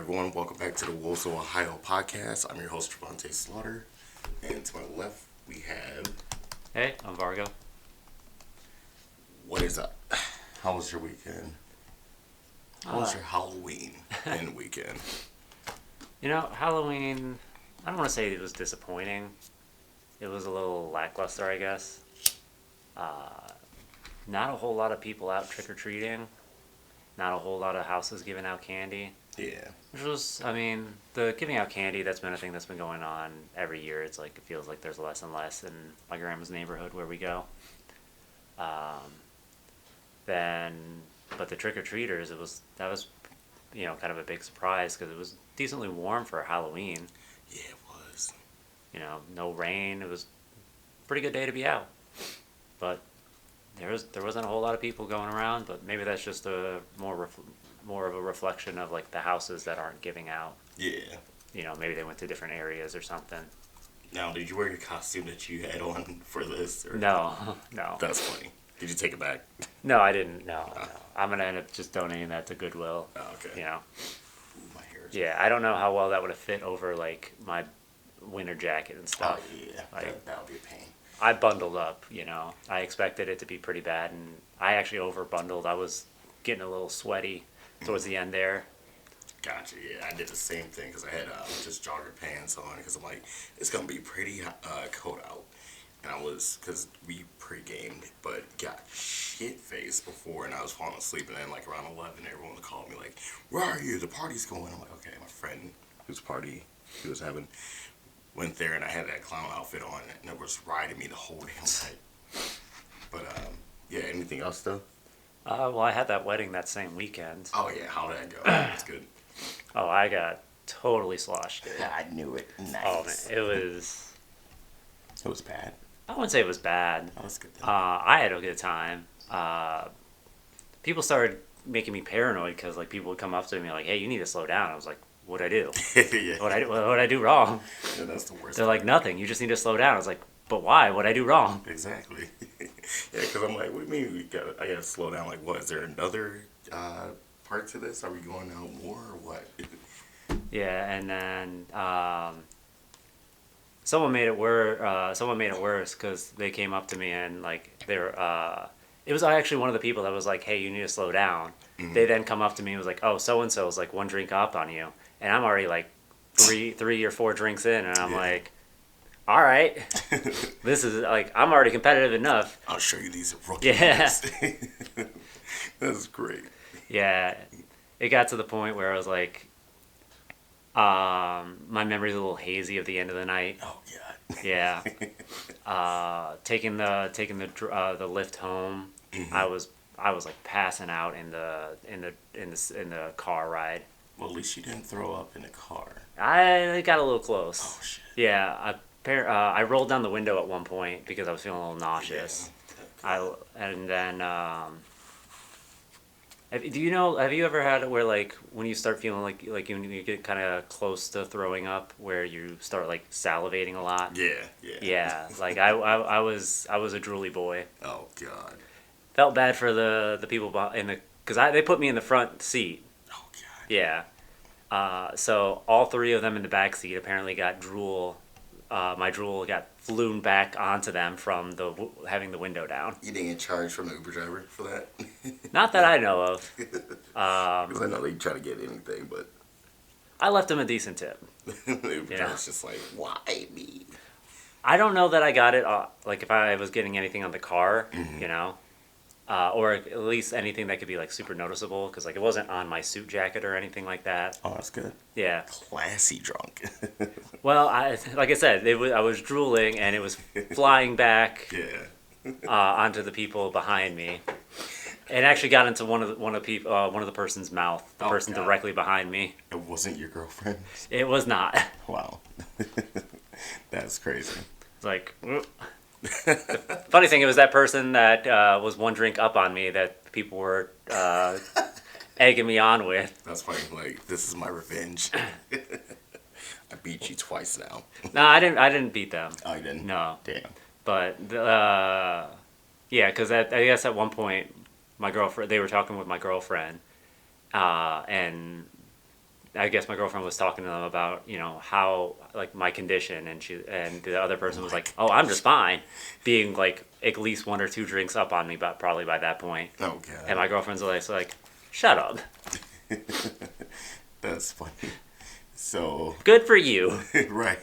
everyone? Welcome back to the Wolves of Ohio podcast. I'm your host, Trevante Slaughter. And to my left, we have... Hey, I'm Vargo. What is up? How was your weekend? How was your Halloween and weekend? You know, Halloween, I don't want to say it was disappointing. It was a little lackluster, I guess. Not a whole lot of people out trick-or-treating. Not a whole lot of houses giving out candy. Yeah. Which was, I mean, the giving out candy, that's been a thing that's been going on every year. It's like, it feels like there's less and less in my grandma's neighborhood where we go. But the trick-or-treaters, that was, kind of a big surprise because it was decently warm for Halloween. Yeah, it was. No rain. It was a pretty good day to be out. But there wasn't a whole lot of people going around, but maybe that's just a more of a reflection of like the houses that aren't giving out. Yeah. Maybe they went to different areas or something. Now, did you wear your costume that you had on for this? Or... No. That's funny. Did you take it back? No, I didn't. No. I'm gonna end up just donating that to Goodwill. Oh, okay. Ooh, my hair is... Yeah, I don't know how well that would have fit over like my winter jacket and stuff. Oh, yeah. That would be a pain. I bundled up, I expected it to be pretty bad, and I actually over bundled. I was getting a little sweaty towards the end there. Gotcha, yeah. I did the same thing because I had just jogger pants on because I'm like, it's going to be pretty cold out. And because we pre-gamed, but got shit-faced before, and I was falling asleep, and then like around 11, everyone called me like, where are you? The party's going. I'm like, okay, my friend whose party he was having went there, and I had that clown outfit on, and it was riding me the whole damn night. But, yeah, anything else, though? Well, I had that wedding that same weekend. Oh, yeah, how'd that go? That's good. Oh, I got totally sloshed. I knew it. Nice. Oh, man, it was... It was bad? I wouldn't say it was bad. Oh, that's good. I had a good time. People started making me paranoid because, like, people would come up to me like, hey, you need to slow down. I was like, what'd I do? Yeah. What'd I do wrong? Yeah, that's the worst. They're like, nothing. You just need to slow down. I was like, but why? What'd I do wrong? Exactly. Yeah, because I'm like, what do you mean I gotta slow down? Like, what? Is there another part to this? Are we going out more or what? Yeah, and then someone made it worse because they came up to me and like it was actually one of the people that was like, hey, you need to slow down. Mm-hmm. They then come up to me and was like, oh, so and so is like one drink up on you, and I'm already like three or four drinks in, and I'm like, all right, this is like, I'm already competitive enough. I'll show you these rookie. Yeah. That's great. Yeah, it got to the point where I was like, my memory's a little hazy of the end of the night. Oh God. Yeah. Taking the lift home, mm-hmm. I was like passing out in the car ride. Well, at least you didn't throw up in the car. I got a little close. Oh shit. Yeah, I rolled down the window at one point because I was feeling a little nauseous. Yeah. And then have you ever had it where like when you start feeling like you get kind of close to throwing up where you start like salivating a lot? Yeah. Yeah, like I was a drooly boy. Oh God. Felt bad for the people because they put me in the front seat. Oh God. Yeah. So all three of them in the back seat apparently got drool. My drool got flown back onto them from having the window down. You didn't get charged from the Uber driver for that? Not that I know of. Because I know they try to get anything, but... I left him a decent tip. The Uber driver's just like, why me? I don't know that I got it, like if I was getting anything on the car, mm-hmm. Or at least anything that could be like super noticeable, because like it wasn't on my suit jacket or anything like that. Oh, that's good. Yeah. Classy drunk. Well, like I said, I was drooling and it was flying back. Yeah. Onto the people behind me. It actually got into one of the person's mouth. The person God. Directly behind me. It wasn't your girlfriend? It was not. Wow. That's crazy. It's like. The funny thing, it was that person that was one drink up on me that people were egging me on with. That's funny. Like, this is my revenge. I beat you twice now. No, I didn't beat them. Oh, you didn't? No. Damn. But yeah, because I guess at one point they were talking with my girlfriend, and I guess my girlfriend was talking to them about, how like my condition, and the other person was like, "Oh, I'm just fine," being like at least one or two drinks up on me, but probably by that point. Oh god. And my girlfriend's like, "Shut up." That's funny. So Good for you. right.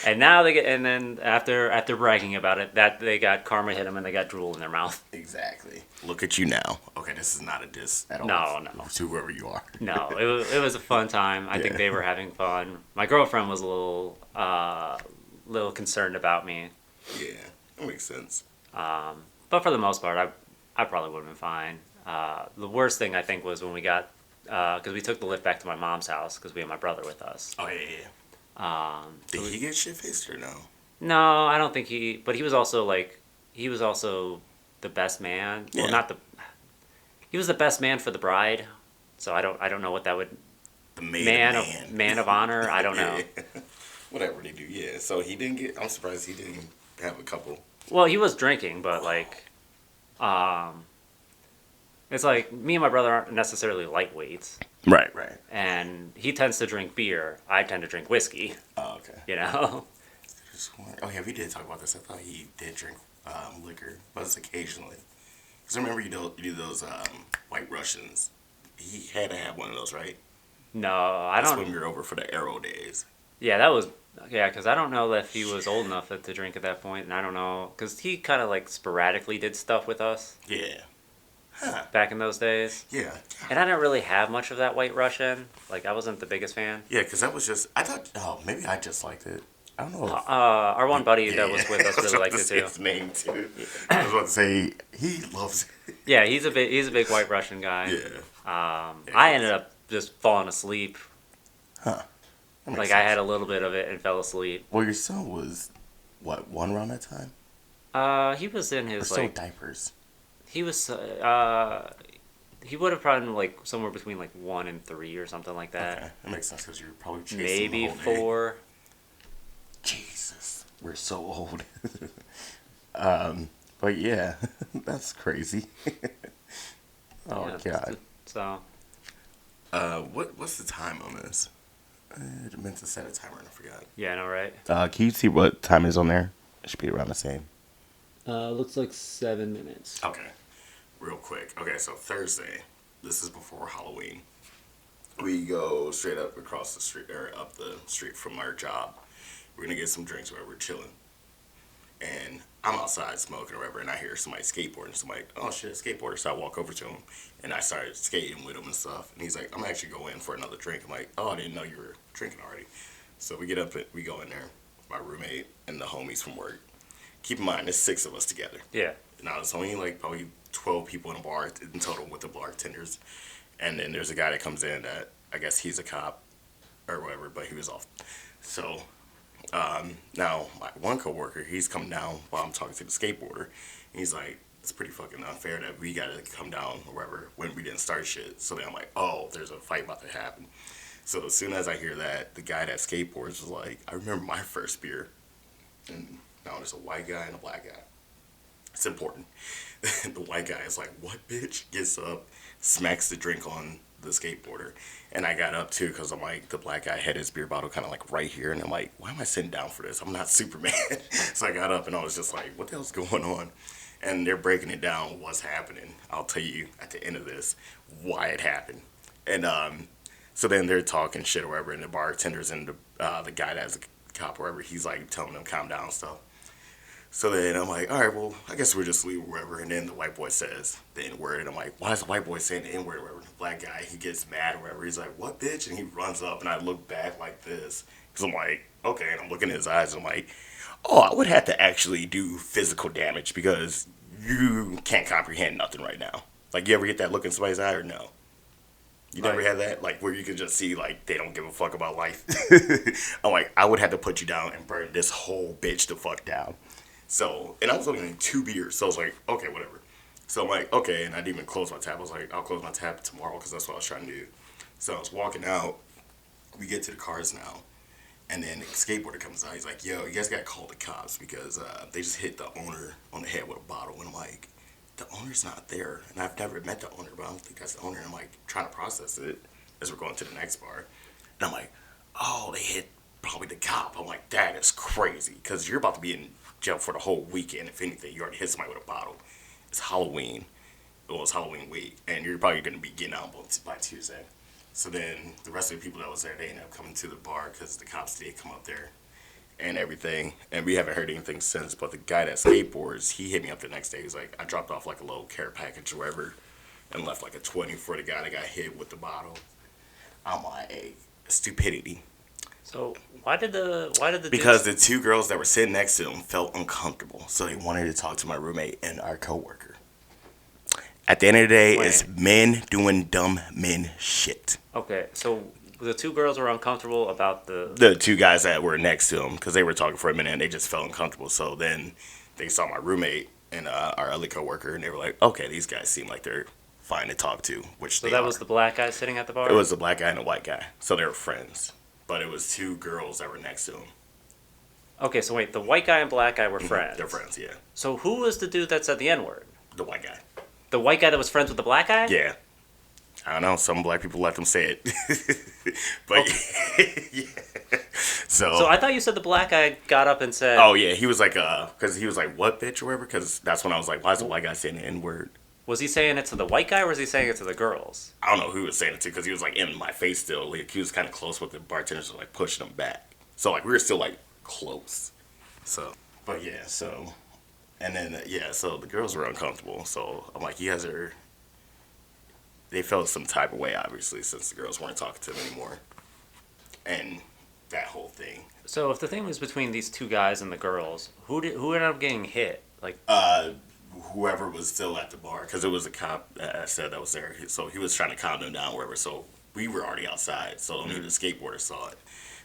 And then after bragging about it, that they got karma hit them and they got drool in their mouth. Exactly. Look at you now. Okay, this is not a diss at all. No. To whoever you are. No, it was a fun time. I think Yeah. they were having fun. My girlfriend was a little concerned about me, Yeah, that makes sense. but for the most part, I probably would have been fine. The worst thing I think was when we got because we took the lift back to my mom's house because we had my brother with us. Oh yeah. Did he get shit faced or no? No, I don't think but he was also the best man. Yeah. Well, he was the best man for the bride. So I don't know what that would The maid man of honor. I don't know. Yeah. Whatever they do, yeah. So he didn't get. I'm surprised he didn't have a couple. Well, he was drinking, but it's like me and my brother aren't necessarily lightweights, Right, right. and he tends to drink beer. I tend to drink whiskey. Oh, okay. Oh yeah, we did talk about this. I thought he did drink liquor, but it's occasionally. Because I remember you do those White Russians. He had to have one of those, right? No, I That's don't. when we were over for the Arrow days. Yeah, that was because I don't know if he was old enough to drink at that point, and I don't know because he kind of like sporadically did stuff with us Yeah. Huh. back in those days, Yeah. and I didn't really have much of that White Russian. Like I wasn't the biggest fan. Yeah, because that was just. I thought. Oh, maybe I just liked it. I don't know. Our one buddy that was with us I was really about liked to it say too. his name too. I was about to say he loves it. Yeah, he's a big White Russian guy. Yeah. I ended up just falling asleep. Huh. That makes Like sense. I had a little bit of it and fell asleep. Well, your son was what, one around that time? He was in Or his still like diapers. he was he would have probably like somewhere between like 1 and 3 or something like that. Okay, that makes sense because you're probably chasing Maybe the whole day. 4. Jesus, we're so old. But yeah, that's crazy. Oh Yeah, god. So What's the time on this? I meant to set a timer and I forgot. yeah, I know, right? Can you see what time is on there? It should be around the same. Looks like 7 minutes. Okay, real quick. Okay, so Thursday. This is before Halloween. We go straight up across the street or up the street from our job. We're gonna get some drinks where we're chilling. And I'm outside smoking or whatever, and I hear somebody skateboarding. So I'm like, oh shit, skateboarder. So I walk over to him, and I started skating with him and stuff. And he's like, I'm actually going for another drink. I'm like, oh, I didn't know you were drinking already. So we get up, we go in there, my roommate and the homies from work. Keep in mind, there's 6 of us together. Yeah. Now, there's only like probably 12 people in a bar in total with the bartenders. And then there's a guy that comes in that I guess he's a cop or whatever, but he was off. So now my one coworker, he's come down while I'm talking to the skateboarder. And he's like, it's pretty fucking unfair that we gotta come down or whatever when we didn't start shit. So then I'm like, oh, there's a fight about to happen. So as soon as I hear that, the guy that skateboards was like, I remember my first beer. And now there's a white guy and a black guy. It's important. The white guy is like, what bitch? Gets up, smacks the drink on the skateboarder. And I got up too because I'm like, the black guy had his beer bottle kind of like right here. And I'm like, why am I sitting down for this? I'm not Superman. So I got up and I was just like, what the hell's going on? And they're breaking it down, what's happening. I'll tell you at the end of this why it happened. And so then they're talking shit or whatever. And the bartenders and the guy that's a cop or whatever, he's like telling them calm down and stuff. So then I'm like, all right, well, I guess we're just leaving wherever. And then the white boy says the N-word. And I'm like, why is the white boy saying the N-word or whatever? The black guy, he gets mad or whatever. He's like, what, bitch? And he runs up, and I look back like this. Because I'm like, okay. And I'm looking in his eyes, and I'm like, oh, I would have to actually do physical damage because you can't comprehend nothing right now. Like, you ever get that look in somebody's eye or no? You never had that? Like, where you can just see, like, they don't give a fuck about life? I'm like, I would have to put you down and burn this whole bitch the fuck down. So, and I was only getting 2 beers, so I was like, okay, whatever. So I'm like, okay, and I didn't even close my tab. I was like, I'll close my tab tomorrow because that's what I was trying to do. So I was walking out. We get to the cars now, and then the skateboarder comes out. He's like, yo, you guys got to call the cops because they just hit the owner on the head with a bottle. And I'm like, the owner's not there. And I've never met the owner, but I don't think that's the owner. And I'm like, trying to process it. as we're going to the next bar. And I'm like, oh, they hit probably the cop. I'm like, that is crazy. Because you're about to be in jail for the whole weekend. If anything, you already hit somebody with a bottle. It's Halloween. Well, it's Halloween week. And you're probably going to be getting out by Tuesday. So then the rest of the people that was there, they ended up coming to the bar because the cops did come up there and everything. And we haven't heard anything since. But the guy that skateboards, he hit me up the next day. He's like, I dropped off like a little care package or whatever and left like a 20 for the guy that got hit with the bottle. I'm like, hey, stupidity. So why did the Because the two girls that were sitting next to him felt uncomfortable. So they wanted to talk to my roommate and our coworker. At the end of the day, it's men doing dumb men shit. Okay, so the two girls were uncomfortable about the two guys that were next to him because they were talking for a minute and they just felt uncomfortable. So then they saw my roommate and our other coworker and they were like, okay, these guys seem like they're fine to talk to. So that was the black guy sitting at the bar? It was the black guy and the white guy. So they were friends. But it was two girls that were next to him. Okay, so wait, the white guy and black guy were friends? They're friends, yeah. So who was the dude that said the N-word? The white guy. The white guy that was friends with the black guy? Yeah. I don't know. Some black people let them say it. But yeah. So I thought you said the black guy got up and said... Oh, yeah. He was like, because he was like, what, bitch, or whatever? Because that's when I was like, why is the white guy saying the N-word? Was he saying it to the white guy or was he saying it to the girls? I don't know who he was saying it to because he was like in my face still. Like, he was kind of close with the bartenders, like pushing him back. So like we were still like close. So, but yeah, so, and then so the girls were uncomfortable. So I'm like, you guys are. They felt some type of way, obviously, since the girls weren't talking to them anymore, and that whole thing. So if the thing was between these two guys and the girls, who ended up getting hit? Like whoever was still at the bar, because it was a cop that said that was there. So he was trying to calm them down, wherever. So we were already outside. So only the skateboarder saw it.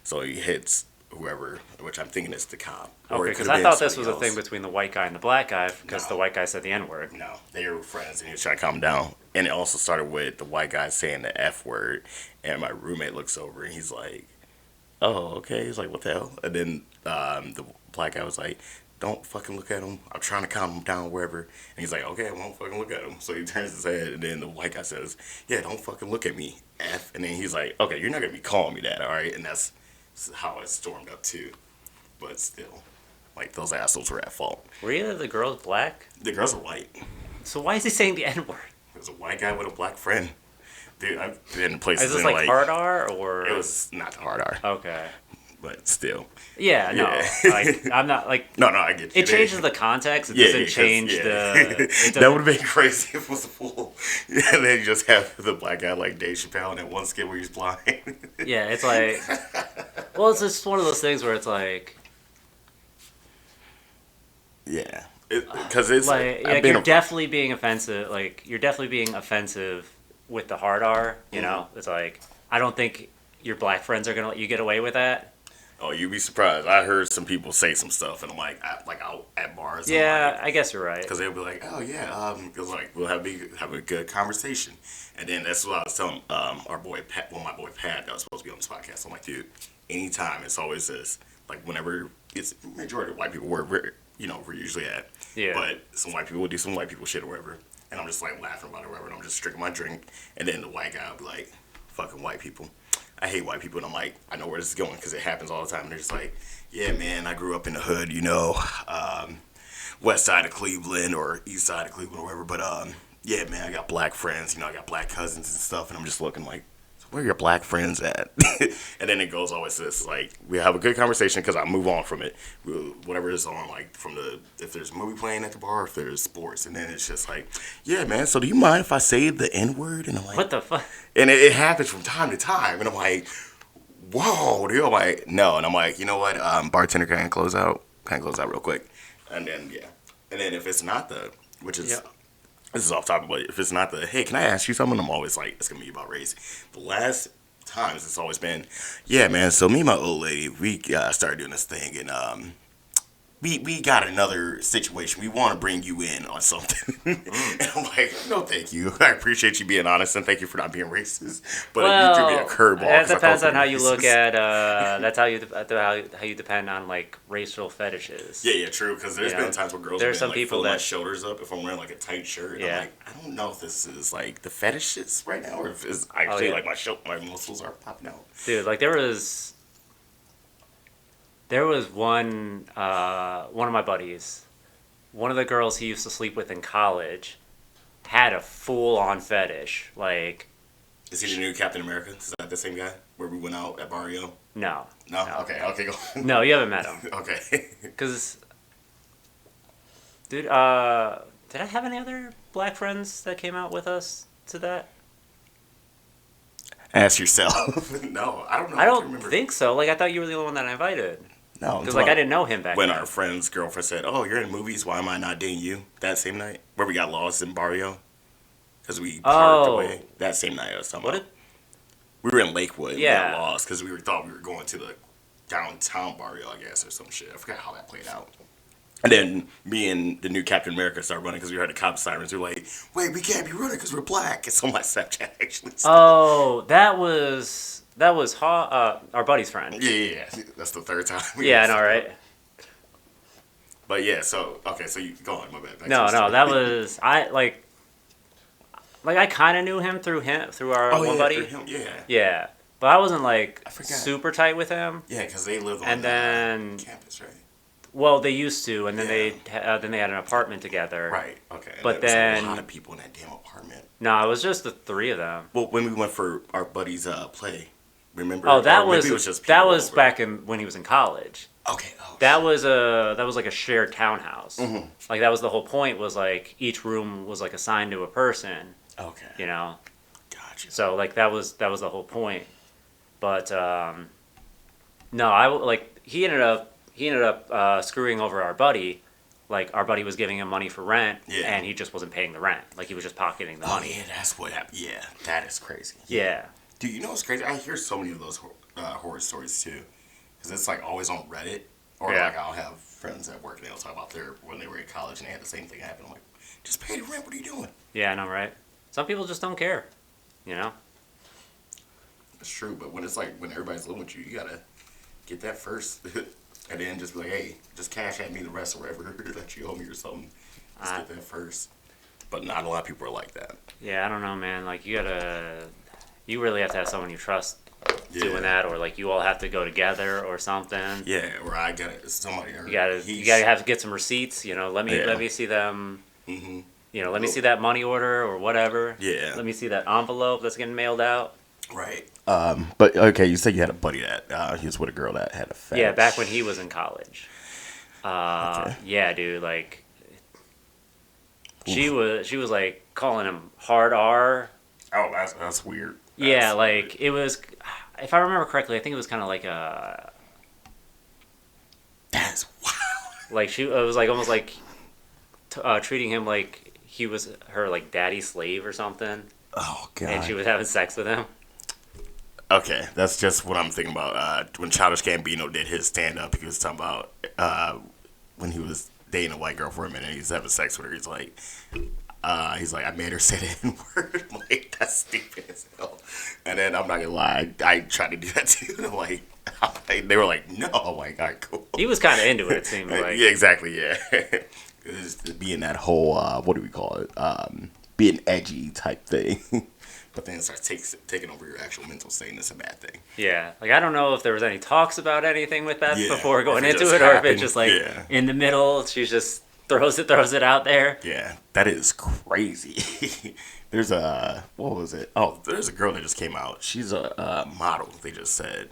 So he hits whoever, which I'm thinking is the cop. Okay, because I thought this was a thing between the white guy and the black guy, because the white guy said the N-word. No, they were friends, and he was trying to calm him down. And it also started with the white guy saying the F word, and my roommate looks over, and he's like, oh, okay. He's like, what the hell? And then the black guy was like, don't fucking look at him. I'm trying to calm him down, wherever. And he's like, okay, I won't fucking look at him. So he turns his head, and then the white guy says, yeah, don't fucking look at me, F. And then he's like, okay, you're not going to be calling me that, all right? And that's how it stormed up, too. But still, like, those assholes were at fault. Were either of the girls black? The girls are white. So why is he saying the N-word? It was a white guy with a black friend. Dude, I've been in places. Is this like hard R or? It was not the hard R. Okay. But still. Yeah, no. Yeah. Like, I'm not like. No, I get you. It changes the context. It doesn't change the. That would have been crazy if it was a fool. Yeah, and then you just have the black guy like Dave Chappelle in that one skit where he's blind. Yeah, it's like. Well, it's just one of those things where it's like. Yeah. Because it's like you're definitely being offensive. Like you're definitely being offensive with the hard R. You know, it's like I don't think your black friends are gonna let you get away with that. Oh, you'd be surprised. I heard some people say some stuff, and I'm like out at bars. Yeah, I guess you're right. Because they'll be like, oh yeah, because like we'll have a good conversation, and then that's what I was telling our boy Pat, my boy Pat that was supposed to be on this podcast. I'm like, dude, anytime it's always this. Like whenever it's majority of white people we're usually at. Yeah. But some white people will do some white people shit or whatever, and I'm just like laughing about it or whatever, and I'm just drinking my drink, and then the white guy will be like, fucking white people. I hate white people, and I'm like, I know where this is going because it happens all the time. And they're just like, yeah, man, I grew up in the hood, west side of Cleveland or east side of Cleveland or whatever. But yeah, man, I got black friends, I got black cousins and stuff, and I'm just looking like, where are your black friends at? And then it goes always this, like, we have a good conversation because I move on from it. Whatever is on, like, if there's a movie playing at the bar, if there's sports, and then it's just like, yeah, man, so do you mind if I say the N-word? And I'm like, what the fuck? And it happens from time to time, and I'm like, whoa, dude. I'm like, no. And I'm like, you know what, bartender, can I close out real quick? And then, yeah. And then if it's not which is... Yep. This is off topic, but if it's not hey, can I ask you something? I'm always like, it's going to be about race. The last times it's always been, yeah, man, so me and my old lady, we started doing this thing, and we got another situation. We want to bring you in on something. And I'm like, no, thank you. I appreciate you being honest and thank you for not being racist. But you threw me a curveball. It depends on how you look at. That's how you depend on like racial fetishes. Yeah, true. Because there's been times where girls have been some like people filling my that shoulders up if I'm wearing like a tight shirt. And Yeah. I'm like, I don't know if this is like the fetishes right now or if it's actually like my muscles are popping out. Dude, like there was one of my buddies, one of the girls he used to sleep with in college, had a full on fetish. Like, is he the new Captain America? Is that the same guy where we went out at Barrio? No. No. Okay, go. No, you haven't met him. Okay. Because, dude, did I have any other black friends that came out with us to that? Ask yourself. No, I don't know. I don't think so. Like, I thought you were the only one that I invited. No, because like I didn't know him back when then. our friend's girlfriend said, "Oh, you're in movies. Why am I not dating you?" That same night where we got lost in Barrio, because we parked away. That same night I was talking about. We were in Lakewood. Yeah. We got lost because thought we were going to the downtown Barrio, I guess, or some shit. I forgot how that played out. And then me and the new Captain America started running because we heard the cop sirens. We were like, "Wait, we can't be running because we're black." It's on my Snapchat actually. Oh, that was our buddy's friend. Yeah. That's the third time. Yeah, I know, right? But yeah, so you go on, my bad. No, that was I kind of knew him through our one buddy. Through him, yeah. Yeah, but I wasn't super tight with him. Yeah, because they lived on campus, right? Well, they used to, and then they had an apartment together. Right. Okay. But then a lot of people in that damn apartment. No, it was just the three of them. Well, when we went for our buddy's play, remember? Oh, that was back when he was in college. Okay. Oh, that was like a shared townhouse. Mm-hmm. Like that was the whole point. Was like each room was like assigned to a person. Okay. You know. Gotcha. So like that was the whole point. But no, he ended up screwing over our buddy. Like our buddy was giving him money for rent, and he just wasn't paying the rent. Like he was just pocketing the money. Oh yeah, that's what happened. Yeah, that is crazy. Yeah. Dude, you know what's crazy? I hear so many of those horror stories too, because it's like always on Reddit, or like I'll have friends at work and they'll talk about when they were in college and they had the same thing happen. I'm like, just pay the rent. What are you doing? Yeah, I know, right? Some people just don't care. You know. It's true, but when it's like when everybody's living with you, you gotta get that first, and then just be like, hey, just cash at me the rest or whatever that you owe me or something. Just get that first. But not a lot of people are like that. Yeah, I don't know, man. Like you really have to have someone you trust doing that, or like you all have to go together or something. Yeah, or I got somebody. You gotta have to get some receipts. You know, let me see them. Mm-hmm. You know, let me see that money order or whatever. Yeah. Let me see that envelope that's getting mailed out. Right. But okay, you said you had a buddy that he was with a girl that had a fetish. Yeah, back when he was in college. Okay. Yeah, dude, like she was like calling him hard R. Oh, that's weird. Yeah, like it was. If I remember correctly, I think it was kind of like a. That's wow. Like it was like almost like treating him like he was her like daddy slave or something. Oh god. And she was having sex with him. Okay, that's just what I'm thinking about. When Childish Gambino did his stand up, he was talking about when he was dating a white girl for a minute. He was having sex with her. He's like, I made her say the N-word. Like, that's stupid as hell. And then I'm not gonna lie, I tried to do that too. They were like, no. I'm like, all right, cool. He was kind of into it. It seemed like. Yeah, exactly. Yeah, just being that whole what do we call it? Being edgy type thing. But then it starts taking over your actual mental state, and it's a bad thing. Yeah, like I don't know if there was any talks about anything with that before going into it, happened, or if it's just like in the middle, she just throws it out there. Yeah, that is crazy. There's what was it? Oh, there's a girl that just came out. She's a model. They just said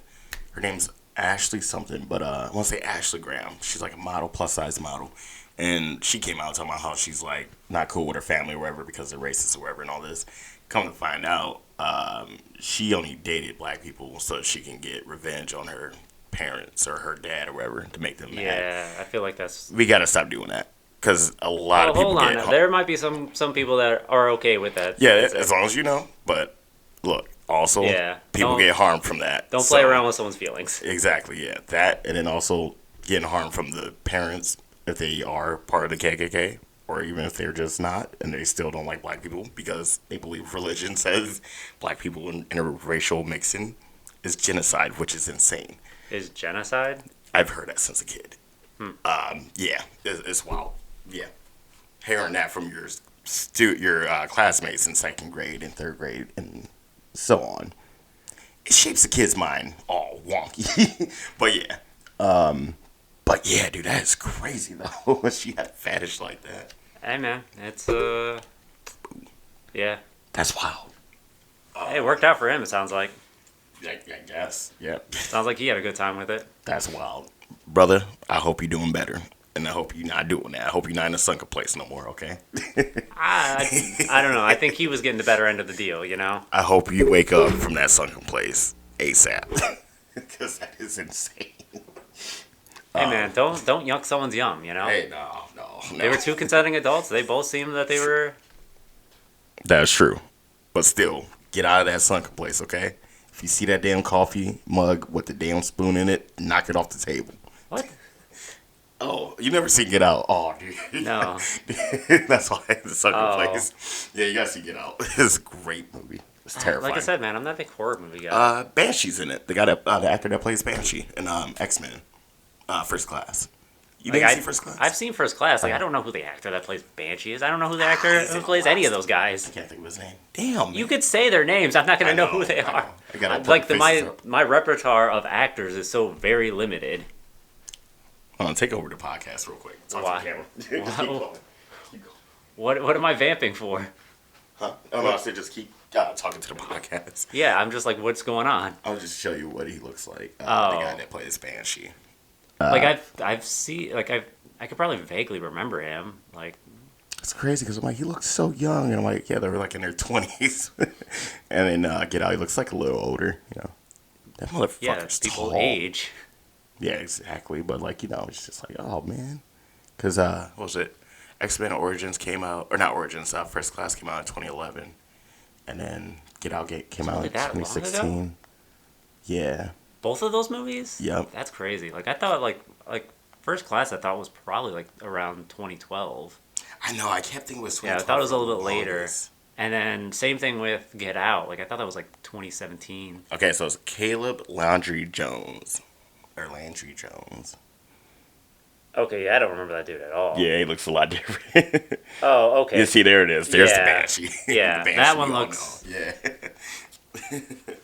her name's Ashley something, but I want to say Ashley Graham. She's like a model, plus size model. And she came out talking about how she's like not cool with her family or whatever because they're racist or whatever and all this. Come to find out, she only dated black people so she can get revenge on her parents or her dad or whatever to make them mad. Yeah, I feel like we gotta stop doing that because a lot of people. Hold on, there might be some people that are okay with that. Yeah, as long as you know. But look, also, people get harmed from that. Don't play around with someone's feelings. Exactly. Yeah, that, and then also getting harm from the parents if they are part of the KKK, or even if they're just not, and they still don't like black people because they believe religion says black people in interracial mixing is genocide, which is insane. Is genocide? I've heard that since a kid. Yeah, it's wild. Yeah, hearing that from your classmates in second grade and third grade and so on, it shapes a kid's mind all wonky. But yeah, but yeah, dude, that is crazy though. When she had a fetish like that. Hey man, it's yeah. That's wild. Hey, it worked out for him. It sounds like. I guess. Yep. Sounds like he had a good time with it. That's wild, brother. I hope you're doing better, and I hope you're not doing that. I hope you're not in a sunken place no more. Okay. I don't know. I think he was getting the better end of the deal. You know. I hope you wake up from that sunken place ASAP, because that is insane. Hey man, don't yuck someone's yum. You know. Hey, no. They were two consenting adults. They both seemed that they were. That's true, but still, get out of that sunken place, okay? If you see that damn coffee mug with the damn spoon in it, knock it off the table. What? Oh, you never seen Get Out? Oh, dude. No. That's why the sunken Oh. place. Yeah, you gotta see Get Out. It's a great movie. It's terrifying. Like I said, man, I'm not a big horror movie guy. Banshee's in it. They got the actor that plays Banshee in X-Men, First Class. You Like, didn't see First Class? I've seen First Class. Like, I don't know who the actor that plays Banshee is. I don't know who the actor who plays any of those I guys. can't think of his name. Damn. You could say their names. I'm not going I to know know, who they I know. are. I gotta put Like faces up. my repertoire of actors is so very limited. Hold on, take over the podcast real quick. Talk Why? to the camera. Keep Why? going. Keep going. What am I vamping for? Huh? Oh, no, I said just keep talking to the podcast. Yeah, I'm just like, what's going on? I'll just show you what he looks like. The Oh. guy that plays Banshee. Like I've seen like I could probably vaguely remember him. Like It's crazy because I'm like, he looks so young. And I'm like, yeah, they were like in their 20s. And then Get Out, he looks like a little older, you know. That yeah, motherfucker's people tall. age. Yeah, exactly. But like, you know, it's just like, oh, man. Because, what was it? X-Men Origins came out, or not Origins, First Class came out in 2011. And then Get Out came out only in that long ago? 2016. Yeah. Both of those movies? Yep. That's crazy. Like I thought like First Class I thought was probably like around 2012. I know, I kept thinking it was Yeah, I 2012 thought it was a for the little bit later. longest. And then same thing with Get Out. Like I thought that was like 2017. Okay, so it's Caleb Landry Jones. Or Landry Jones. Okay, yeah, I don't remember that dude at all. Yeah, he looks a lot different. Oh, okay. You see, there it is. There's the Yeah. Banshee. Yeah, The Banshee that one we all looks- know. Yeah.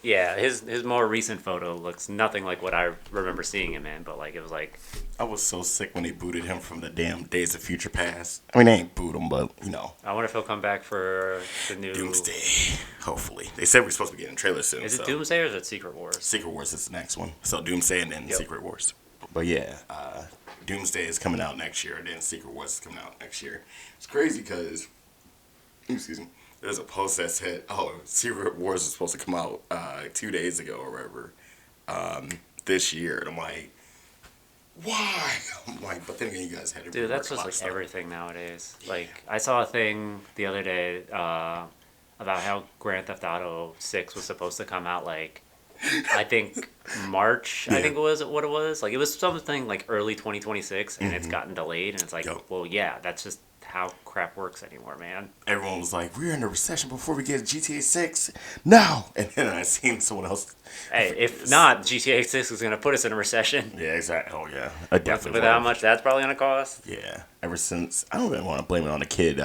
Yeah, his more recent photo looks nothing like what I remember seeing him in, but like it was like I was so sick when they booted him from the damn Days of Future Past. I mean, they ain't boot him, but, you know. I wonder if he'll come back for the new Doomsday. Hopefully. They said we're supposed to be getting a trailer soon. Is it so. Doomsday or is it Secret Wars? Secret Wars is the next one. So Doomsday and then Yep. Secret Wars. But yeah, Doomsday is coming out next year, and then Secret Wars is coming out next year. It's crazy because, excuse me, there's a post that said, oh, Secret Wars is supposed to come out 2 days ago or whatever, this year. And I'm like, why? I'm like, but then again, you guys had to Dude, that's rework a just lot like of stuff. everything nowadays. Like I saw a thing the other day about how Grand Theft Auto 6 was supposed to come out like I think March. I Yeah. think it was what it was. Like it was something like early 2026, and it's gotten delayed. And it's like, Yup. well, yeah, that's just how crap works anymore, man. Everyone was like, we're in a recession before we get GTA 6 now. And then I seen someone else. Hey, if not, GTA 6 is gonna put us in a recession. Yeah, exactly. Oh, yeah. I definitely With how would. much that's probably gonna cost. Yeah. Ever since, I don't even want to blame it on the kid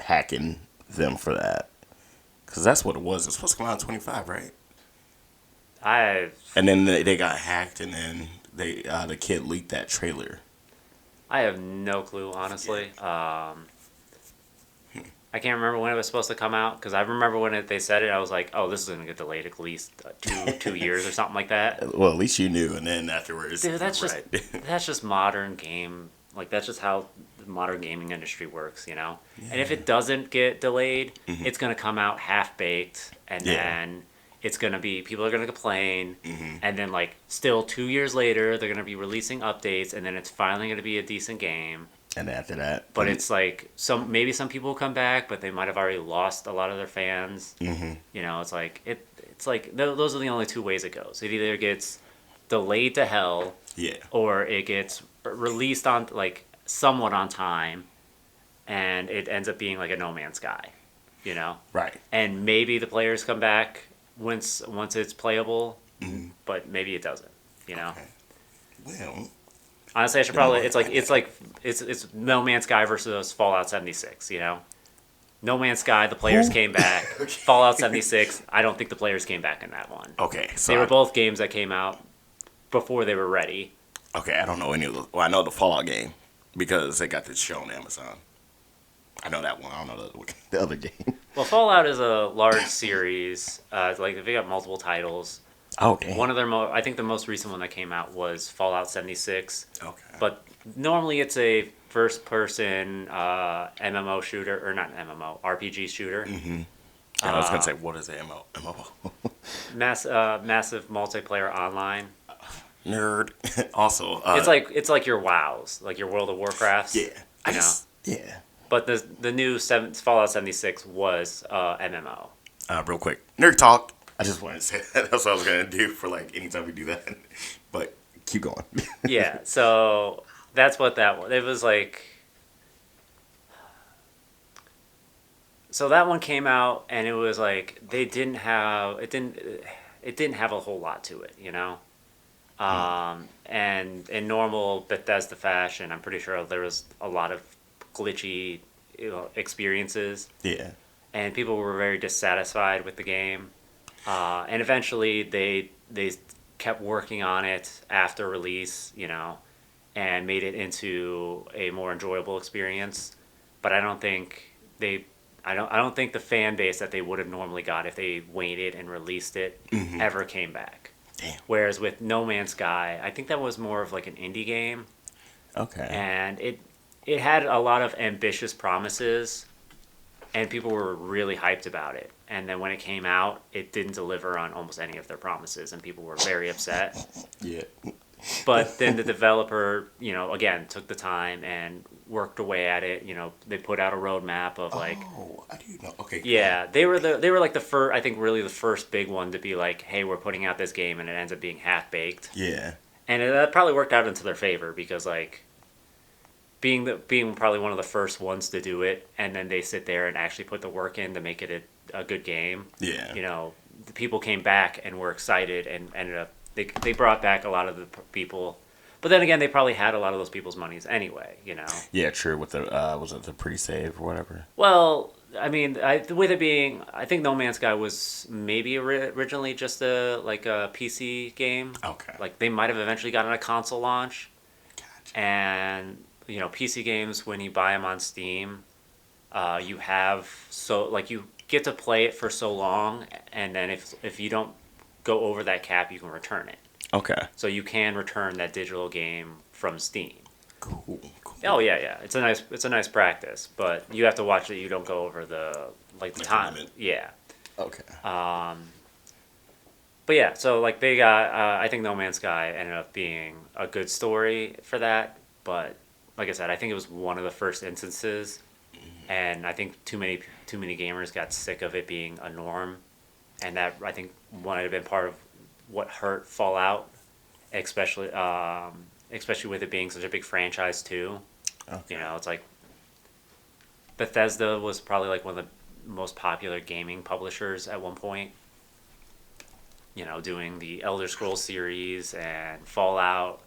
hacking them for that. Because that's what it was. It was supposed to come out in 25, right? And then they got hacked, and then the kid leaked that trailer. I have no clue, honestly. I can't remember when it was supposed to come out because I remember when they said it, I was like, "Oh, this is gonna get delayed at least 2 years or something like that." Well, at least you knew, and then afterwards, Dude, that's right. that's just modern game. Like that's just how the modern gaming industry works, you know. And if it doesn't get delayed, it's gonna come out half baked, and Yeah. then it's gonna be people are gonna complain, and then like still 2 years later, they're gonna be releasing updates, and then it's finally gonna be a decent game. And after that, But it's like maybe some people will come back, but they might have already lost a lot of their fans. Mhm. You know, it's like it's like those are the only two ways it goes. It either gets delayed to hell, Yeah. or it gets released on like somewhat on time, and it ends up being like a No Man's Sky, you know. Right. And maybe the players come back once it's playable, Mm-hmm. but maybe it doesn't, you know. Okay. Well, Honestly, I should probably. It's No Man's Sky versus Fallout 76. You know, No Man's Sky, the players Who? came back. Fallout 76, I don't think the players came back in that one. okay. So They were both games that came out before they were ready. okay, I don't know any of the. Well, I know the Fallout game because they got this show on Amazon. I know that one. I don't know the other game. Well, Fallout is a large series. Like they got multiple titles. Oh, damn. One of their I think the most recent one that came out was Fallout 76. Okay. But normally it's a first-person MMO shooter, or not MMO, RPG shooter. Mm-hmm. I was gonna say, what is a MMO? Massive multiplayer online. Nerd. Also, It's like your WoWs, like your World of Warcrafts. yeah. Yeah. But the new Fallout 76 was MMO. Real quick, nerd talk. I just wanted to say that. That's what I was gonna do for like anytime we do that. But keep going. Yeah, so that's what that was. It was like. So that one came out, and it was like they didn't have it didn't have a whole lot to it, you know. And in normal Bethesda fashion, I'm pretty sure there was a lot of glitchy, experiences, Yeah. and people were very dissatisfied with the game. And eventually, they kept working on it after release, you know, and made it into a more enjoyable experience. But I don't think I don't think the fan base that they would have normally got if they waited and released it ever came back. Damn. Whereas with No Man's Sky, I think that was more of like an indie game, Okay. and it had a lot of ambitious promises, and people were really hyped about it. And then when it came out, it didn't deliver on almost any of their promises, and people were very upset. Yeah. But then the developer, again, took the time and worked away at it. They put out a roadmap of like, Oh, I do know. Okay. yeah, they were like the first, I think, really the first big one to be like, hey, we're putting out this game, and it ends up being half baked. Yeah. And that probably worked out into their favor because like, being probably one of the first ones to do it, and then they sit there and actually put the work in to make it a good game. Yeah. The people came back and were excited and ended up they brought back a lot of the people, but then again they probably had a lot of those people's monies anyway. Yeah, true. With the was it the pre-save or whatever? Well, I mean, with it being, I think No Man's Sky was maybe originally just a PC game. Okay. Like they might have eventually gotten a console launch. Gotcha. And PC games, when you buy them on Steam, you get to play it for so long, and then if you don't go over that cap, you can return it. Okay. So you can return that digital game from Steam. Cool. Oh yeah. It's a nice practice, but you have to watch that you don't go over the time. limit. Yeah. Okay. But yeah, so they got. I think No Man's Sky ended up being a good story for that, but like I said, I think it was one of the first instances, and I think too many gamers got sick of it being a norm, and that I think might have been part of what hurt Fallout, especially with it being such a big franchise too. Okay. It's like Bethesda was probably like one of the most popular gaming publishers at one point. Doing the Elder Scrolls series and Fallout,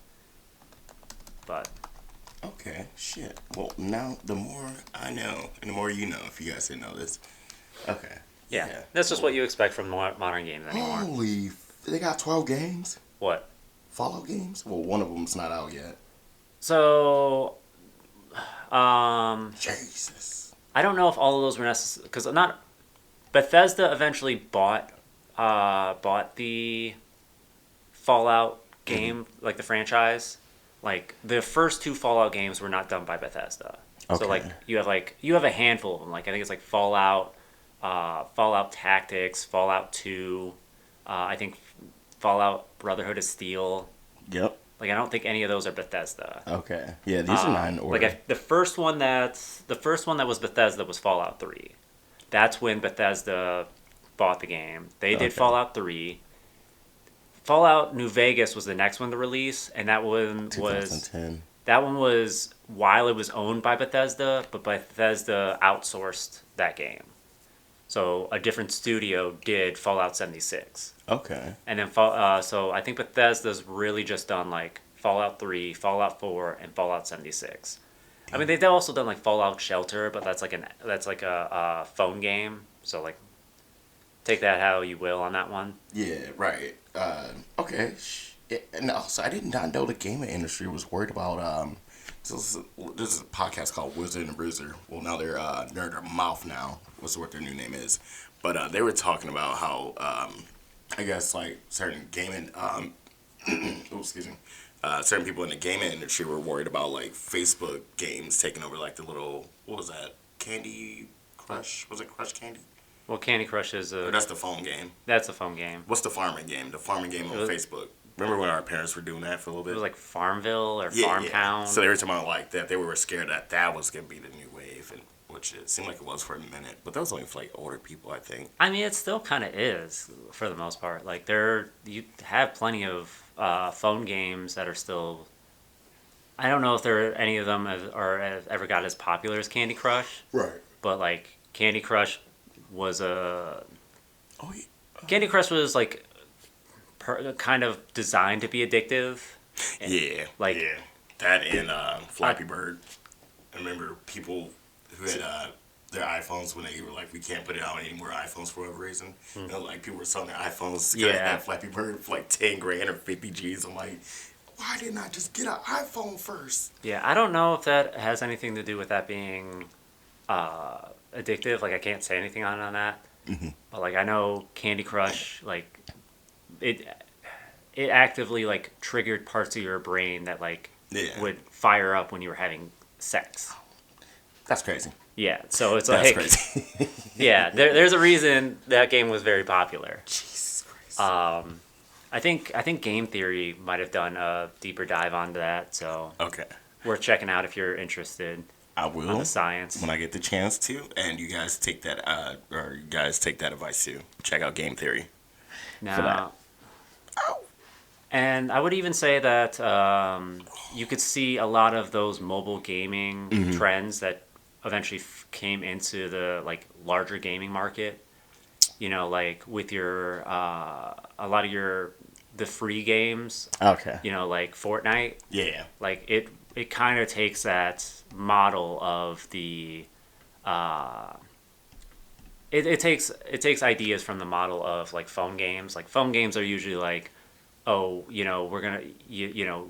but. Okay, shit. Well, now the more I know, and the more you know, if you guys didn't know this. Okay. Yeah. That's just what you expect from modern games anymore. Holy, they got 12 games? What? Fallout games? Well, one of them's not out yet. So, Jesus. I don't know if all of those were necessary, because Bethesda eventually bought the Fallout game, like the franchise. Like the first two Fallout games were not done by Bethesda. Okay. So you have a handful of them. Like I think it's like Fallout, Fallout Tactics, Fallout 2, I think Fallout Brotherhood of Steel. Yep. Like I don't think any of those are Bethesda. Okay. Yeah, these are not in order. The first one that was Bethesda was Fallout 3. That's when Bethesda bought the game. They did Fallout 3. Fallout New Vegas was the next one to release, and that one was while it was owned by Bethesda, but Bethesda outsourced that game. So a different studio did Fallout 76. Okay. And then so I think Bethesda's really just done like Fallout 3, Fallout 4, and Fallout 76. I mean, they've also done like Fallout Shelter, but that's like a phone game. So like, take that how you will on that one. Yeah, right. Okay. Yeah, and also, I did not know the gaming industry was worried about. This is a podcast called Wizard and Bruiser. Well, now they're Nerd or Mouth now. What's what their new name is? But they were talking about how I guess like certain gaming. Oh, excuse me. Certain people in the gaming industry were worried about like Facebook games taking over like the little what was that Candy Crush? Was it Crush Candy? Well, Candy Crush is Or that's the phone game. that's a phone game. What's the farming game? The farming game on Facebook. Remember when our parents were doing that for a little It bit? was like Farmville or Yeah, Farm yeah. Town. So they were talking about like that. They were scared that that was gonna be the new wave, and which it seemed like it was for a minute. But that was only for like older people, I think. I mean, it still kind of is for the most part. Like you have plenty of phone games that are still. I don't know if there are any of them have ever got as popular as Candy Crush, Right. but like Candy Crush was a Oh yeah. Candy Crush was like kind of designed to be addictive. Yeah. Like- yeah. That and Flappy Bird. I remember people who had their iPhones when they were like, we can't put it out anymore. iPhones for whatever reason. You know, like people were selling their iPhones. Yeah. That Flappy Bird for like 10 grand or 50 G's. I'm like, why didn't I just get an iPhone first? Yeah, I don't know if that has anything to do with that being addictive. Like I can't say anything on that. But like I know Candy Crush, like it it actively like triggered parts of your brain that like Yeah. would fire up when you were having sex. That's crazy. Yeah, so it's That's like crazy. yeah, there's a reason that game was very popular. Jesus Christ. I think Game Theory might have done a deeper dive onto that, so Okay. worth checking out if you're interested I on will the science. when I get the chance to, and you guys take that or you guys take that advice too. Check out Game Theory. Now, for that. and I would even say that you could see a lot of those mobile gaming Mm-hmm. trends that eventually came into the like larger gaming market. You know, like with your a lot of your the free games. Okay. You know, like Fortnite. Yeah. Like it kind of takes that model of the. It takes ideas from the model of like phone games. Like phone games are usually like, oh, you know, you know,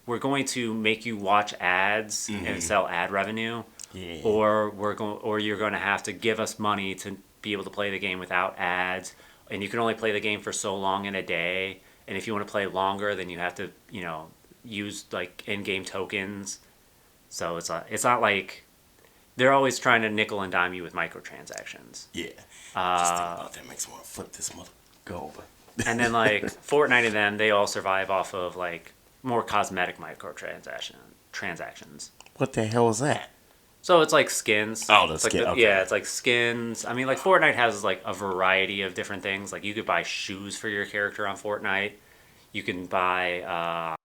we're going to make you watch ads and sell ad revenue, Yeah. or you're going to have to give us money to be able to play the game without ads, and you can only play the game for so long in a day, and if you want to play longer, then you have to, you know, use like in-game tokens. So it's not like they're always trying to nickel and dime you with microtransactions. Yeah. Just thinking about that makes me want to flip this mother go. And then like Fortnite and them, they all survive off of like more cosmetic transactions. What the hell is that? So it's like skins. Oh, the It's like skin, okay. Yeah, it's like skins. I mean, like Fortnite has like a variety of different things. Like you could buy shoes for your character on Fortnite. You can buy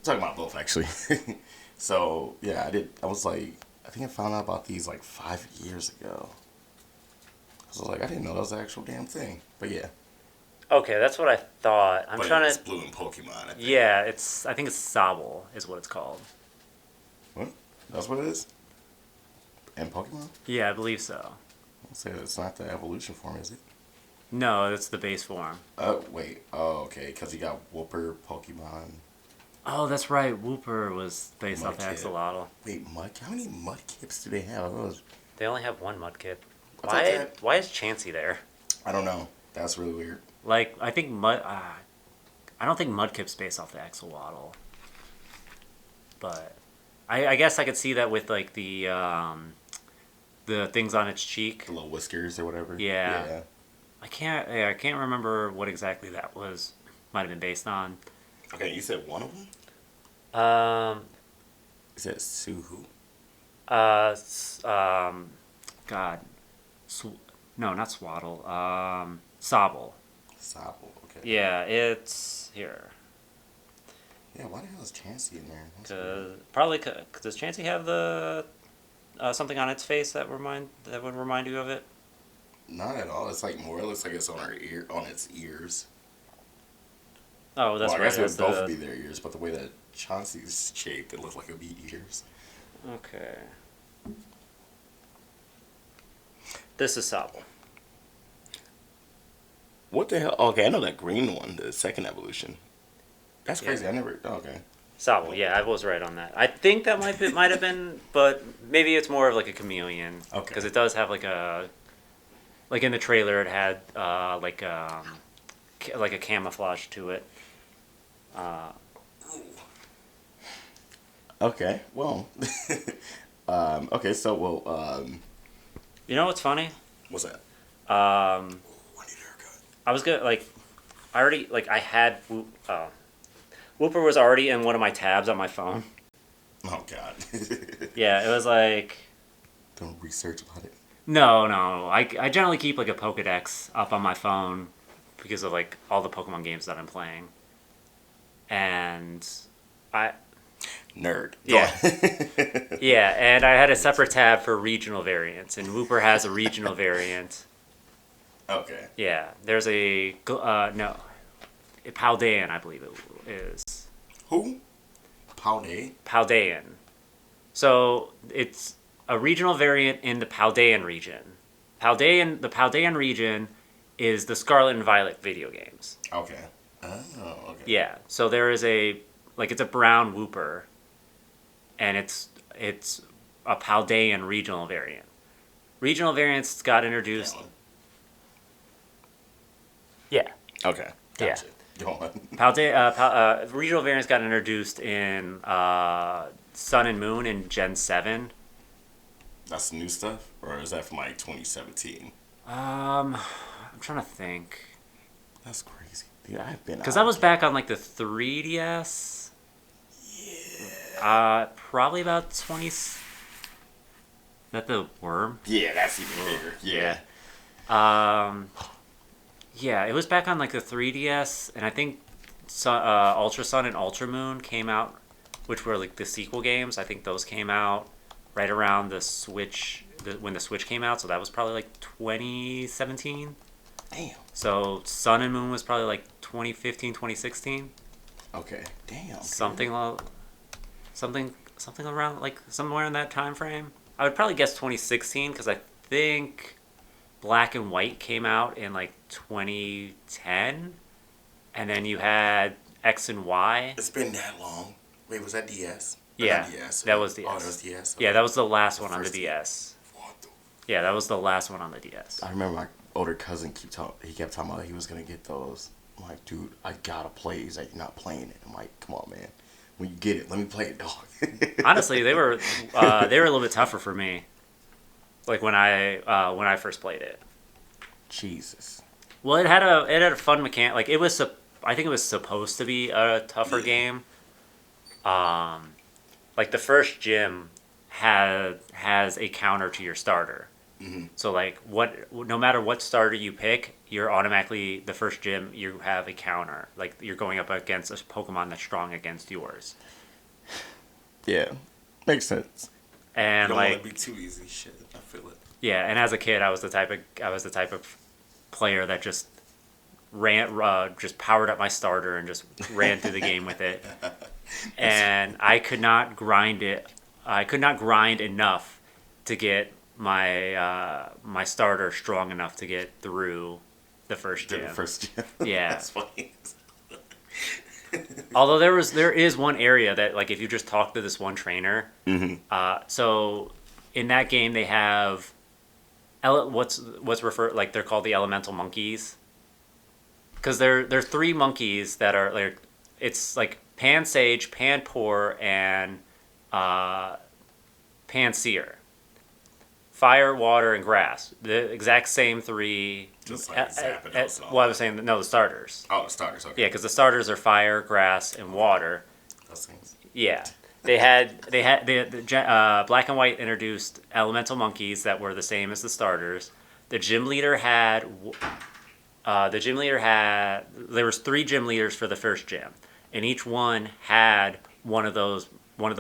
talking about both actually. So yeah, I did. I was like, I think I found out about these like 5 years ago. I was like, I didn't know that was the actual damn thing. But yeah, Okay, that's what I thought. I'm but trying it's to. blue in Pokemon. I think. Yeah, it's. I think it's Sobble is what it's called. What? That's what it is. In Pokemon, Yeah, I believe so. I'll say it's not the evolution form, is it? No, it's the base form. Oh wait. Oh okay. Because you got Whooper, Pokemon. Oh, that's right. Wooper was based off the Mudkip. Axolotl. Wait, How many Mudkips do they have? They only have one Mudkip. I thought Why? that- Why is Chansey there? I don't know. That's really weird. Like, I think Mud. I don't think Mudkip's based off the Axolotl. But I guess I could see that with like the things on its cheek. The little whiskers or whatever. Yeah. Yeah. I can't remember what exactly that was. Might have been based on. Okay, you said one of them. Um. Is that Suhu? God. No, not Swaddle. Sobble. Sobble. Okay. Yeah, it's here. Yeah. Why the hell is Chansey in there? That's weird. Does Chansey have the something on its face that would remind you of it? Not at all. It's like more. It looks like it's on its ears. Oh, that's well, I right. guess it That's would both be their ears, but the way that Chauncey's shaped, it looks like it'd be ears. Okay. This is Sobble. What the hell? Okay, I know that green one, the second evolution. That's crazy. Yeah. I never. Okay. Sobble, yeah, I was right on that. I think that might have been, but maybe it's more of like a chameleon. Okay. Because it does have like in the trailer, it had like a camouflage to it. Okay. Well. Okay. So You know what's funny? what's that? I Ooh, I need a haircut. was good. Like, I already I had Whooper was already in one of my tabs on my phone. Oh God. Yeah, it was like. Don't research about it. No. I generally keep like a Pokedex up on my phone because of like all the Pokemon games that I'm playing. And I Nerd. Yeah. Yeah, and I had a separate tab for regional variants, and Whooper has a regional variant. Okay. Yeah, there's a no, Paldean, I believe it is. Who? Paldean? Paldean. So it's a regional variant in the Paldean region. The Paldean region is the Scarlet and Violet video games. Okay. Oh, okay. Yeah. So there is it's a brown Whooper, and it's a Paldean regional variant. Regional variants got introduced. That one. Yeah. Okay. Yeah. Gotcha. Go on. Regional variants got introduced in Sun and Moon in Gen 7. That's new stuff, or is that from like 2017? I'm trying to think. That's crazy. Dude, I've been. Because that was back on like the 3DS. Yeah. Probably about 20. Is that the worm? Yeah, that's even bigger. Yeah. Yeah, it was back on like the 3DS, and I think Ultra Sun and Ultra Moon came out, which were like the sequel games. I think those came out right around the Switch, when the Switch came out. So that was probably like 2017. Damn. So Sun and Moon was probably like 2015, 2016. Okay. Damn. Something around like somewhere in that time frame. I would probably guess 2016 because I think Black and White came out in like 2010, and then you had X and Y. It's been that long. Wait, was that DS? Yeah, DS. that was DS. Oh, that was DS. Yeah, that was the last one on the first DS. What the? Yeah, that was the last one on the DS. I remember my older cousin kept talking about he was gonna get those. I'm like, dude, I gotta play. He's like, you're not playing it. I'm like, come on, man. When you get it, let me play it, dog. Honestly, they were a little bit tougher for me. Like when I first played it. Jesus. Well, it had a fun mechanic. Like I think it was supposed to be a tougher game. Like the first gym has a counter to your starter. So like no matter what starter you pick, you're automatically the first gym you have a counter. Like you're going up against a Pokemon that's strong against yours. Yeah, makes sense. You And don't like want to be too easy. Shit, I feel it. yeah, and as a kid, I was the type of player that just just powered up my starter and just ran through the game with it. And I could not grind it. I could not grind enough to get my starter strong enough to get through the first Did gym. the first gym. Yeah. That's funny. Although there is one area that like if you just talk to this one trainer, so in that game they have what's referred like they're called the elemental monkeys, because they're three monkeys that are like it's like Pansage, Panpour, and Pansear. Fire, water, and grass. The exact same three. Just like Zapdos and all Well, I was saying no, the starters. Oh, starters. Okay. Yeah, because the starters are fire, grass, and water. Those things. Yeah, the Black and White introduced elemental monkeys that were the same as the starters. The gym leader had there was 3 gym leaders for the first gym, and each one had one of the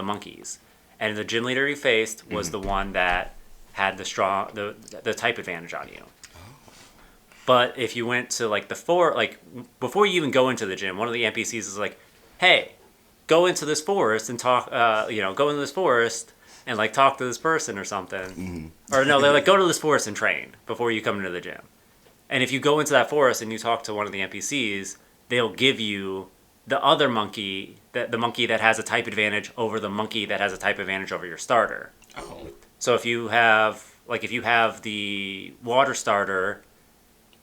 monkeys, and the gym leader he faced was the one that had the type advantage on you. But if you went to like before you even go into the gym, one of the NPCs is like, "Hey, go into this forest and talk. Go into this forest and like talk to this person or something." Or no, they're like, "Go to this forest and train before you come into the gym." And if you go into that forest and you talk to one of the NPCs, they'll give you the other monkey, the monkey that has a type advantage over the monkey that has a type advantage over your starter. Oh. So if you have the water starter,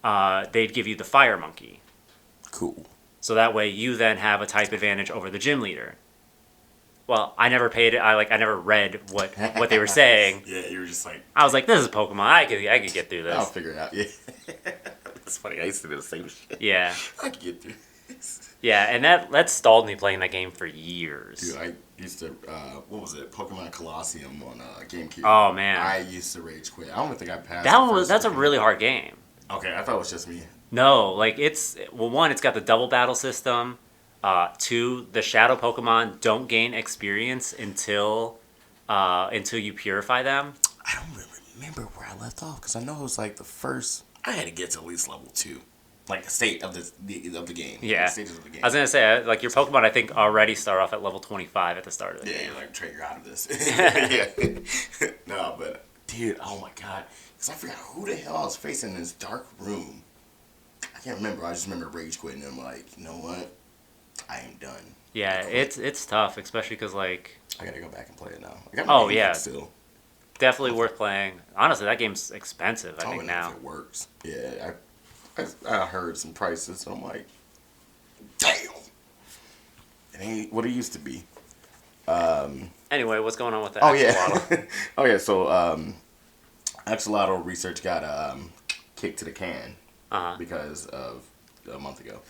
they'd give you the fire monkey. Cool. So that way you then have a type advantage over the gym leader. Well, I never paid it. I never read what they were saying. Yeah, you were just like, I was like, this is Pokemon. I could get through I'll this. figure it out. Yeah. it's funny. I used to do the same shit. Yeah. I could get through this. Yeah, and that stalled me playing that game for years. Dude, I used to, what was it? Pokemon Colosseum on GameCube. Oh, man. I used to rage quit. I don't think I passed That's a really hard game. Okay, I thought it was just me. No, like one, it's got the double battle system. 2, the shadow Pokemon don't gain experience until you purify them. I don't remember where I left off because I know it was like the first. I had to get to at least level 2, like the state of the game. Yeah, the stages of the game. I was gonna say like your Pokemon I think already start off at level 25 at the start of the Yeah, game. you're like, Trey, you're out of this. Yeah. No, but dude, oh my god, because I forgot who the hell I was facing in this dark room. I can't remember. I just remember rage quitting. And I'm like, you know what? I am done. Yeah, it's tough, especially because like I gotta go back and play it now. I got my game yeah, still. definitely worth playing. Honestly, that game's expensive. I think don't know now. if it works. Yeah, I heard some prices. So I'm like, damn. It ain't what it used to be. Anyway, what's going on with that? Oh yeah. Oh yeah. So Axolotl research got kicked to the can because of a month ago.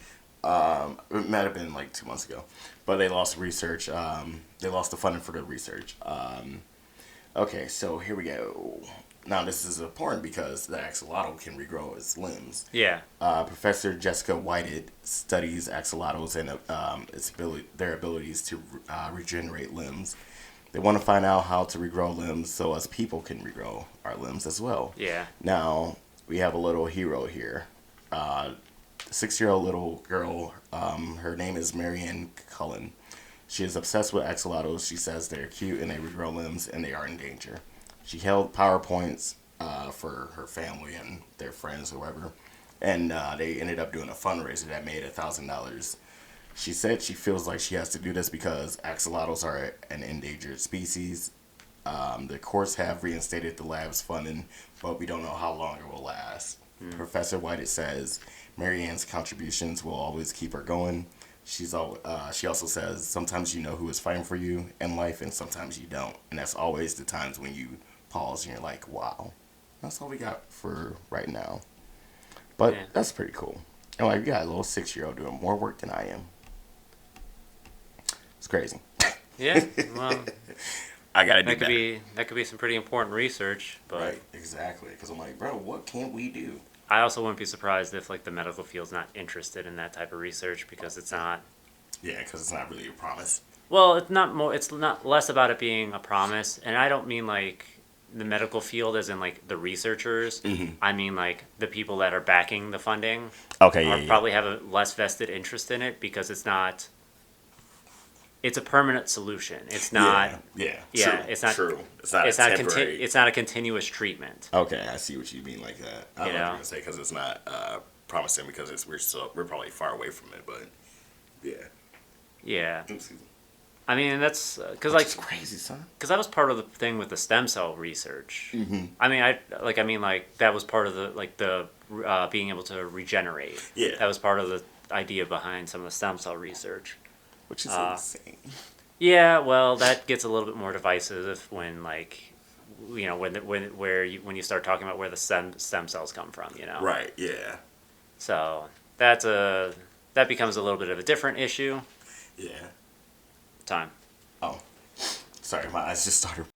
It might have been like 2 months ago, but they lost research. They lost the funding for the research. Okay, so here we go. Now this is important because the axolotl can regrow its limbs. Yeah. Professor Jessica Whited studies axolotls and their abilities to regenerate limbs. They want to find out how to regrow limbs so us people can regrow our limbs as well. Yeah. Now, we have a little hero here. 6-year-old little girl, her name is Marianne Cullen. She is obsessed with axolotls. She says they're cute and they regrow limbs and they are in danger. She held PowerPoints for her family and their friends, whoever, and they ended up doing a fundraiser that made $1,000. She said she feels like she has to do this because axolotls are an endangered species. The courts have reinstated the lab's funding, but we don't know how long it will last. Professor White says Marianne's contributions will always keep her going. She also says sometimes you know who is fighting for you in life and sometimes you don't. And that's always the times when you pause and you're like, wow. That's all we got for right now. But that's pretty cool. And like, we got a little 6-year-old doing more work than I am. It's crazy. Yeah. Well, I gotta do That could be some pretty important research, but Right, exactly. Because I'm like, bro, what can't we do? I also wouldn't be surprised if like the medical field's not interested in that type of research because it's not. Yeah, because it's not really a promise. Well, it's not more. It's not less about it being a promise, and I don't mean like the medical field as in like the researchers. I mean like the people that are backing the funding Okay, are yeah. probably have a less vested interest in it because it's not. It's a permanent solution. It's not. Yeah, Yeah, true, it's not. true. It's not It's a not. temporary. It's not a continuous treatment. Okay, I see what you mean like that. I You don't know what know? you're gonna say because it's not promising because we're probably far away from it, but yeah. Yeah, Excuse me. I mean that's because It's like crazy, son. because that was part of the thing with the stem cell research. Mm-hmm. I mean, that was part of the being able to regenerate. Yeah. That was part of the idea behind some of the stem cell research. Which is insane. Yeah, well, that gets a little bit more divisive when like, you know, when you start talking about where the stem cells come from, you know. Right. Yeah. So that becomes a little bit of a different issue. Yeah. Time. Oh, sorry, my eyes just started